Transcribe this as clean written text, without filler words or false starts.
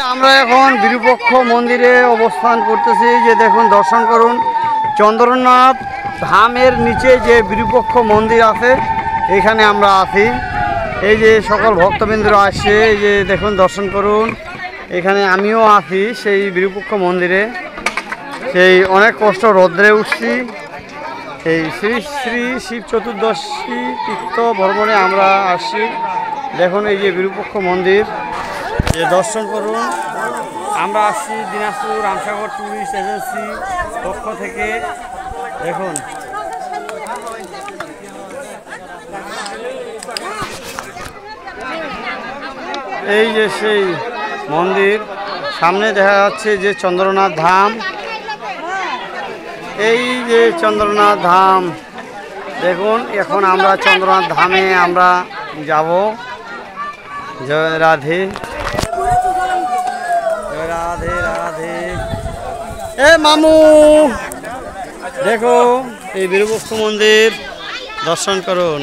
আমরা এখন বিরূপক্ষ মন্দিরে অবস্থান করতেছি। যে দেখুন, দর্শন করুন, চন্দ্রনাথ ধামের নিচে যে বিরূপক্ষ মন্দির আছে, এখানে আমরা আছি। এই যে সকল ভক্তবৃন্দরা আসছে, এই যে দেখুন, দর্শন করুন। এখানে আমিও আছি সেই বিরূপক্ষ মন্দিরে। সেই অনেক কষ্ট রৌদ্রে উঠছি। এই শ্রী শ্রী শিব চতুর্দশী তীর্থ ভ্রমণে আমরা আসছি। দেখুন এই যে বিরূপক্ষ মন্দির, যে দর্শন করুন। আমরা আসছি দিনাজপুর রামসাগর ট্যুরিস্ট এজেন্সি পক্ষ থেকে। দেখুন এই যে সেই মন্দির, সামনে দেখা যাচ্ছে যে চন্দ্রনাথ ধাম। এই যে চন্দ্রনাথ ধাম, দেখুন এখন আমরা চন্দ্রনাথ ধামে আমরা যাব। জয় রাধে, জয় রাধে রাধে। এ মামু, দেখো এই বিরূপক্ষ মন্দির দর্শন করুন।